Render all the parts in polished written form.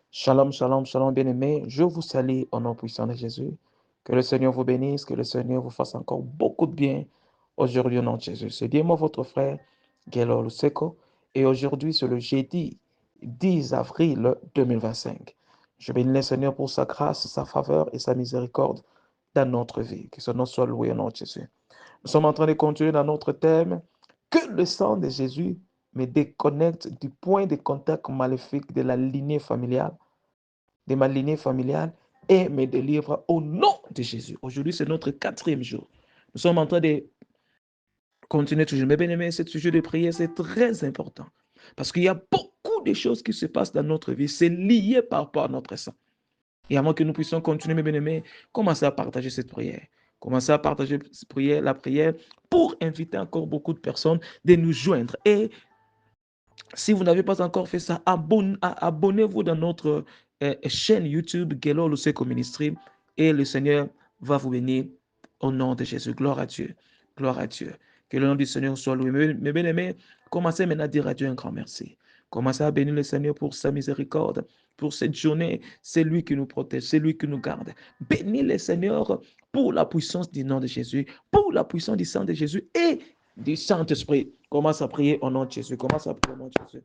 Shalom, shalom, shalom, bien-aimés. Je vous salue au nom puissant de Jésus. Que le Seigneur vous bénisse, que le Seigneur vous fasse encore beaucoup de bien aujourd'hui au nom de Jésus. C'est bien moi, votre frère, Gelo Luseko. Et aujourd'hui, c'est le jeudi 10 avril 2025. Je bénis le Seigneur pour sa grâce, sa faveur et sa miséricorde dans notre vie. Que son nom soit loué au nom de Jésus. Nous sommes en train de continuer dans notre thème. Que le sang de Jésus me déconnecte du point de contact maléfique de la lignée familiale de ma lignée familiale et me délivre au nom de Jésus. Aujourd'hui, c'est notre 4e jour. Nous sommes en train de continuer toujours. Mais bien aimé, ce sujet de prière, c'est très important. Parce qu'il y a beaucoup de choses qui se passent dans notre vie. C'est lié par rapport à notre sang. Et avant que nous puissions continuer, mes bien-aimés, commencez à partager cette prière. Commencez à partager cette prière, la prière pour inviter encore beaucoup de personnes de nous joindre. Et si vous n'avez pas encore fait ça, abonnez-vous dans notre chaîne YouTube Gelo Luseko Ministry et le Seigneur va vous bénir au nom de Jésus. Gloire à Dieu. Gloire à Dieu. Que le nom du Seigneur soit loué. Mes bien-aimés, commencez maintenant à dire à Dieu un grand merci. Commencez à bénir le Seigneur pour sa miséricorde, pour cette journée. C'est lui qui nous protège, c'est lui qui nous garde. Bénis le Seigneur pour la puissance du nom de Jésus, pour la puissance du sang de Jésus et du Saint-Esprit. Commence à prier au nom de Jésus. Commence à prier au nom de Jésus.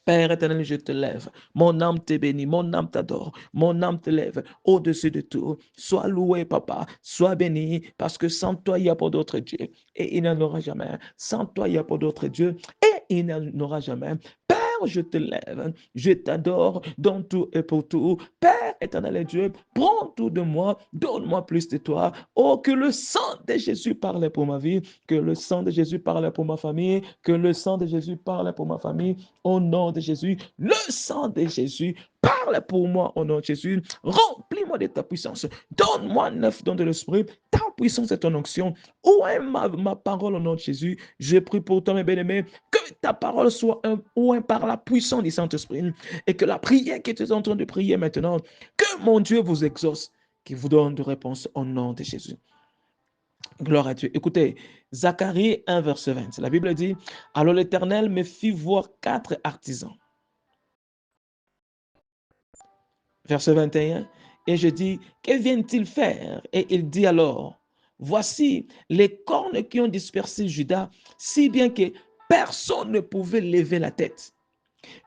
Père éternel, je te lève. Mon âme te bénit, mon âme t'adore, mon âme te lève au-dessus de tout. Sois loué, papa, sois béni, parce que sans toi, il n'y a pas d'autre Dieu. Et il n'y en aura jamais. Sans toi, il n'y a pas d'autre Dieu. Et il n'y en aura jamais. Père, je te lève, je t'adore dans tout et pour tout. Père éternel Dieu, prends tout de moi, donne-moi plus de toi. Oh, que le sang de Jésus parle pour ma vie, que le sang de Jésus parle pour ma famille, que le sang de Jésus parle pour ma famille. Au nom de Jésus, le sang de Jésus parle pour moi au nom de Jésus. Remplis-moi de ta puissance. Donne-moi 9 dons de l'esprit. Ta puissance est ton onction. Où est ma parole au nom de Jésus? Je prie pour toi, mes bien-aimés, que ta parole soit un ouin par la puissance du Saint-Esprit et que la prière que tu es en train de prier maintenant, que mon Dieu vous exauce, qu'il vous donne de réponse au nom de Jésus. Gloire à Dieu. Écoutez, Zacharie 1, verset 20. La Bible dit, alors l'Éternel me fit voir 4 artisans. Verset 21. Et je dis, que viennent-ils faire? Et il dit alors, voici les cornes qui ont dispersé Juda, si bien que personne ne pouvait lever la tête.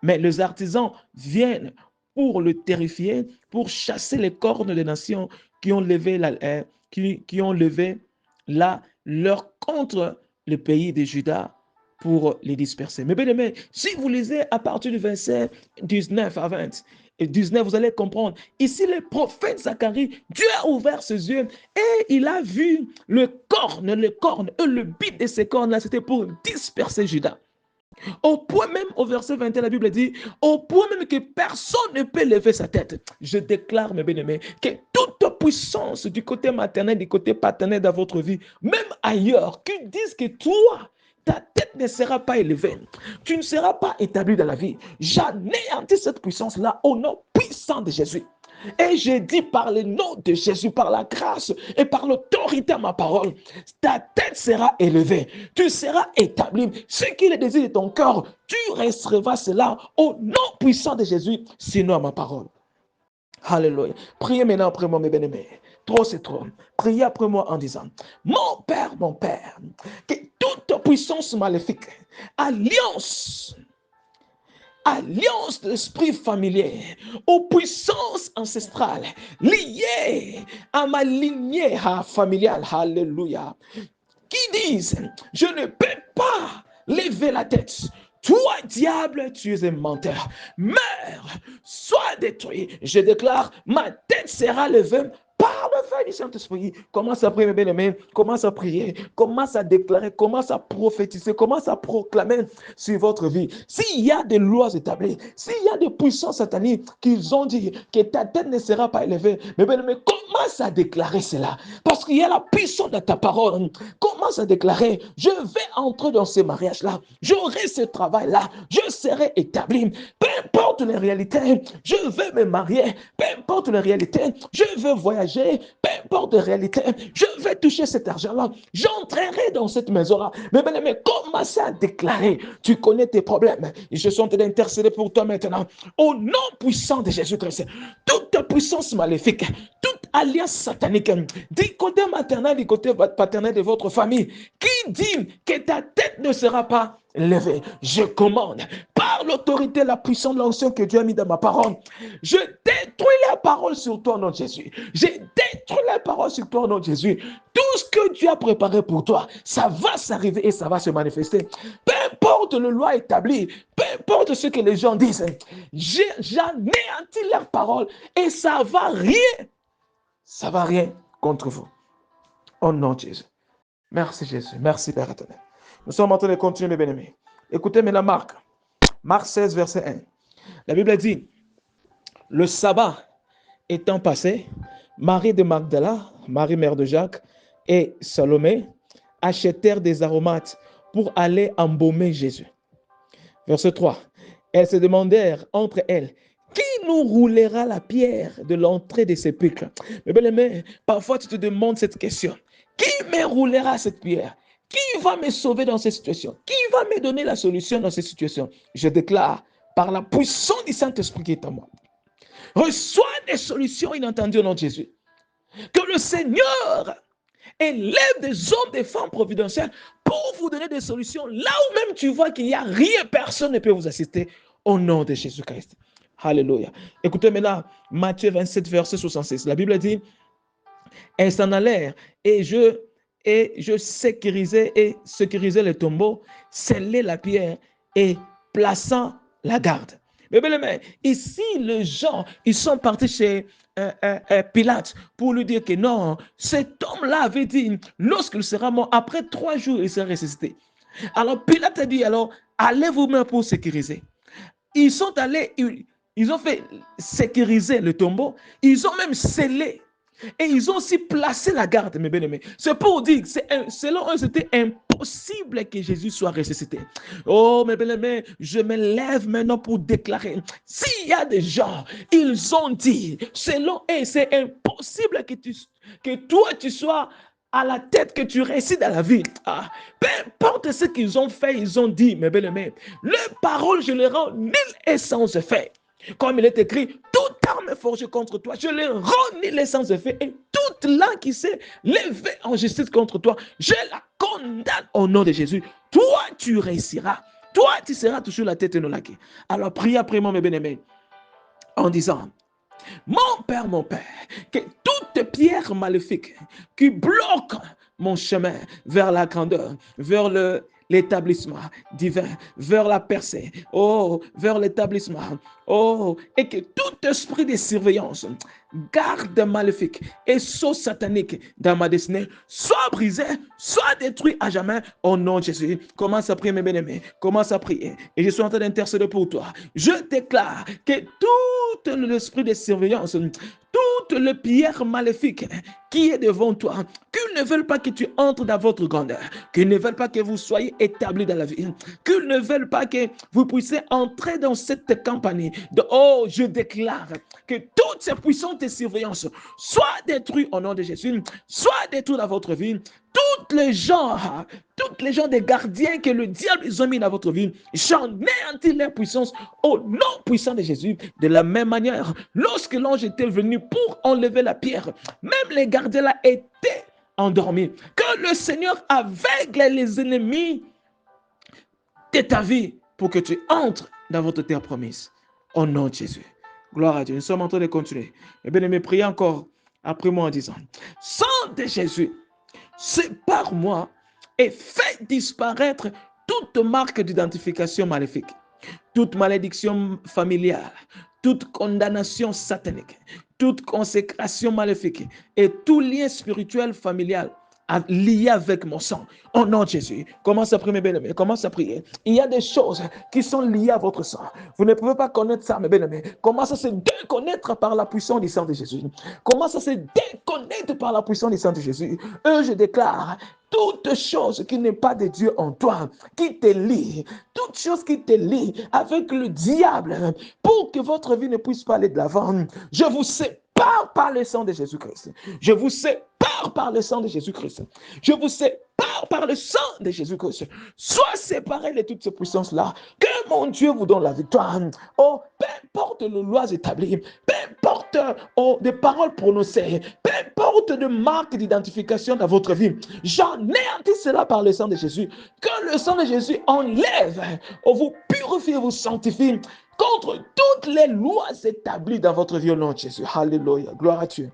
Mais les artisans viennent pour le terrifier, pour chasser les cornes des nations qui ont levé là leur contre le pays de Juda pour les disperser. Mais bien aimé, si vous lisez à partir du verset 19 à 20, et 19, vous allez comprendre. Ici, le prophète Zacharie, Dieu a ouvert ses yeux et il a vu le corne, et le but de ces cornes-là, c'était pour disperser Juda. Au point même, au verset 21, la Bible dit, au point même que personne ne peut lever sa tête. Je déclare, mes bien-aimés, que toute puissance du côté maternel, du côté paternel dans votre vie, même ailleurs, qui disent que toi, ta tête ne sera pas élevée. Tu ne seras pas établi dans la vie. J'anéantis cette puissance-là au nom puissant de Jésus. Et j'ai dit par le nom de Jésus, par la grâce et par l'autorité à ma parole, ta tête sera élevée, tu seras établi. Ce qui est le désir de ton cœur, tu recevras cela au nom puissant de Jésus, sinon à ma parole. Alléluia. Priez maintenant après moi, mes bien-aimés. Trop, c'est trop. Priez après moi en disant, mon Père, que toute puissance maléfique, alliance de l'esprit familier, aux puissances ancestrales liées à ma lignée familiale, alléluia, qui disent, je ne peux pas lever la tête. Toi, diable, tu es un menteur. Meurs, sois détruit. Je déclare, ma tête sera levée par le feu du Saint-Esprit. Commence à prier, mes bien-aimés. Commence à prier. Commence à déclarer. Commence à prophétiser. Commence à proclamer sur votre vie. S'il y a des lois établies, s'il y a des puissances sataniques qui ont dit que ta tête ne sera pas élevée, mes bien-aimés, commence à déclarer cela. Parce qu'il y a la puissance de ta parole. Commence à déclarer, je vais entrer dans ce mariage-là. J'aurai ce travail-là. Je serai établi. Peu importe importe les réalités, je veux me marier, peu importe les réalités, je veux voyager, peu importe les réalités, je veux toucher cet argent-là, j'entrerai dans cette maison-là. Mais bien aimé, commencez à déclarer, tu connais tes problèmes, je suis en train d'intercéder pour toi maintenant, au nom puissant de Jésus-Christ, toute puissance maléfique, toute alliance satanique, du côté maternel, du côté paternel de votre famille, qui dit que ta tête ne sera pas levée. Je commande, par l'autorité, la puissance de l'onction que Dieu a mis dans ma parole, je détruis la parole sur toi, au nom de Jésus. Je détruis la parole sur toi, au nom de Jésus. Tout ce que Dieu a préparé pour toi, ça va s'arriver et ça va se manifester. Peu importe le loi établie, peu importe ce que les gens disent, j'anéantis leur parole et ça va rien contre vous. Au nom de Jésus. Merci Jésus. Merci Père éternel. Nous sommes en train de continuer, mes bien-aimés. Écoutez maintenant Marc 16, verset 1. La Bible dit, le sabbat étant passé, Marie de Magdala, Marie mère de Jacques et Salomé achetèrent des aromates pour aller embaumer Jésus. Verset 3. Elles se demandèrent entre elles, qui nous roulera la pierre de l'entrée des sépulcres? Mais bien aimé, parfois tu te demandes cette question. Qui me roulera cette pierre? Qui va me sauver dans cette situation? Qui va me donner la solution dans cette situation? Je déclare, par la puissance du Saint-Esprit qui est en moi, reçois des solutions inattendues au nom de Jésus. Que le Seigneur élève des hommes, des femmes providentielles pour vous donner des solutions. Là où même tu vois qu'il n'y a rien, personne ne peut vous assister au nom de Jésus-Christ. Alléluia. Écoutez maintenant Matthieu 27, verset 66. La Bible dit, elles s'en allèrent et je sécurisais le tombeau, scellais la pierre et plaçant la garde. Mais bien aimé, ici, les gens, ils sont partis chez Pilate pour lui dire que non, cet homme-là avait dit, lorsqu'il sera mort, après 3 jours, il sera ressuscité. Alors Pilate a dit, alors, allez vous-même pour sécuriser. Ils sont allés, ils ont fait sécuriser le tombeau, ils ont même scellé. Et ils ont aussi placé la garde, mes bien-aimés. C'est pour dire que selon eux, c'était impossible que Jésus soit ressuscité. Oh, mes bien-aimés, je me lève maintenant pour déclarer, s'il y a des gens, ils ont dit, selon eux, c'est impossible que toi, tu sois à la tête, que tu réussisses dans la vie. Peu importe ce qu'ils ont fait, ils ont dit, mes bien-aimés, leurs paroles, je les rends nulles et sans effet. Comme il est écrit, toute arme forgée contre toi, je les rends nulles sans effet. Et toute langue qui s'est levée en justice contre toi, je la condamne au nom de Jésus. Toi, tu réussiras. Toi, tu seras toujours la tête et non la queue. Alors, prie après moi, mes bien-aimés, en disant, mon Père, que toute pierre maléfique qui bloque mon chemin vers la grandeur, vers l'établissement divin, vers la percée, vers l'établissement, et que tout esprit de surveillance, garde maléfique et saut satanique dans ma destinée soit brisé, soit détruit à jamais au nom de Jésus. Commence à prier, mes bien-aimés, commence à prier, et je suis en train d'intercéder pour toi. Je déclare que tout l'esprit de surveillance, toute le pierre maléfique qui est devant toi, qu'ils ne veulent pas que tu entres dans votre grandeur, qu'ils ne veulent pas que vous soyez établis dans la vie, qu'ils ne veulent pas que vous puissiez entrer dans cette campagne. Je déclare que toutes ces puissances de surveillance soient détruites au nom de Jésus, soient détruites dans votre vie. Toutes les gens des gardiens que le diable a mis dans votre vie, j'anéantis leur puissance au nom puissant de Jésus. De la même manière, lorsque l'ange était venu pour enlever la pierre, même les gardiens là étaient endormis. Que le Seigneur aveugle les ennemis de ta vie pour que tu entres dans votre terre promise. Au nom de Jésus. Gloire à Dieu. Nous sommes en train de continuer. Mais bien aimé, priez encore après moi en disant, sang de Jésus, sépare-moi et fais disparaître toute marque d'identification maléfique, toute malédiction familiale, toute condamnation satanique, toute consécration maléfique et tout lien spirituel familial lié avec mon sang. Au nom de Jésus, commence à prier, mes bien-aimés, commence à prier. Il y a des choses qui sont liées à votre sang. Vous ne pouvez pas connaître ça, mes bien-aimés. Commence à se déconnecter par la puissance du sang de Jésus. Commence à se déconnecter par la puissance du sang de Jésus. Je déclare, toute chose qui n'est pas de Dieu en toi, qui te lie, toute chose qui te lie avec le diable, pour que votre vie ne puisse pas aller de l'avant, je vous sépare par le sang de Jésus-Christ. Je vous sépare par le sang de Jésus-Christ. Je vous sépare par le sang de Jésus-Christ. Sois séparé de toutes ces puissances-là. Que mon Dieu vous donne la victoire. Oh, peu importe les lois établies, peu importe des paroles prononcées, peu importe de marques d'identification dans votre vie, j'anéantis cela par le sang de Jésus. Que le sang de Jésus enlève, vous purifie, vous sanctifie contre toutes les lois établies dans votre vie au nom de Jésus. Alléluia. Gloire à Dieu.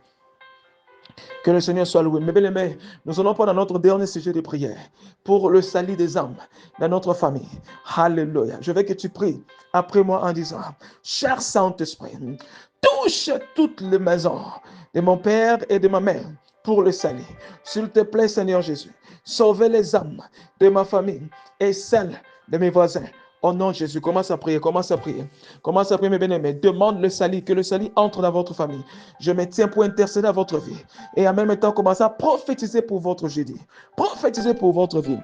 Que le Seigneur soit loué. Mes bien-aimés, nous allons prendre notre dernier sujet de prière pour le salut des âmes dans notre famille. Alléluia. Je veux que tu pries après moi en disant, cher Saint-Esprit, touche toutes les maisons de mon père et de ma mère pour le salut. S'il te plaît, Seigneur Jésus, sauvez les âmes de ma famille et celles de mes voisins. Au nom de Jésus, commence à prier, commence à prier. Commence à prier, mes bien-aimés. Demande le salut, que le salut entre dans votre famille. Je me tiens pour intercéder à votre vie. Et en même temps, commence à prophétiser pour votre jeudi. Prophétiser pour votre vie.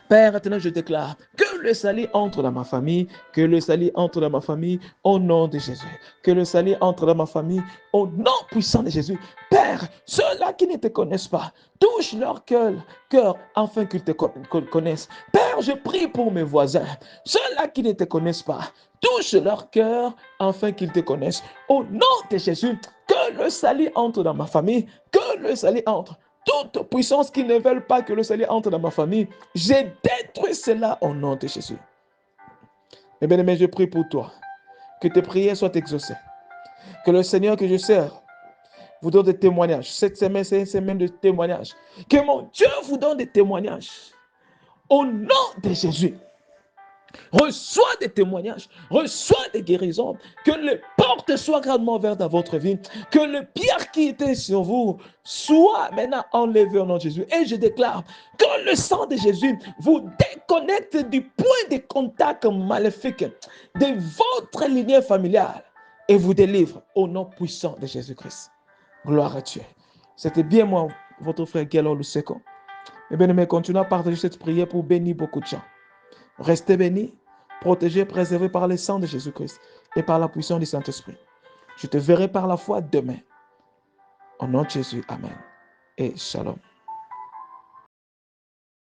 Père éternel, je déclare que le salut entre dans ma famille, que le salut entre dans ma famille au nom de Jésus. Que le salut entre dans ma famille au nom puissant de Jésus. Père, ceux-là qui ne te connaissent pas, touche leur cœur afin qu'ils te connaissent. Père, je prie pour mes voisins, ceux-là qui ne te connaissent pas, touche leur cœur afin qu'ils te connaissent. Au nom de Jésus, que le salut entre dans ma famille, que le salut entre. Toute puissance qui ne veulent pas que le salut entre dans ma famille, j'ai détruit cela au nom de Jésus. Mes bien-aimés, je prie pour toi. Que tes prières soient exaucées. Que le Seigneur que je sers vous donne des témoignages. Cette semaine, c'est une semaine de témoignages. Que mon Dieu vous donne des témoignages. Au nom de Jésus. Reçois des témoignages, reçois des guérisons, que les portes soient grandement ouvertes dans votre vie, que le pierre qui était sur vous soit maintenant enlevé au nom de Jésus. Et je déclare que le sang de Jésus vous déconnecte du point de contact maléfique de votre lignée familiale et vous délivre au nom puissant de Jésus-Christ. Gloire à Dieu. C'était bien moi, votre frère Gelor Luseko. Et bien aimé, continuez à partager cette prière pour bénir beaucoup de gens. Restez bénis, protégés, préservés par le sang de Jésus-Christ et par la puissance du Saint-Esprit. Je te verrai par la foi demain. Au nom de Jésus, Amen. Et Shalom.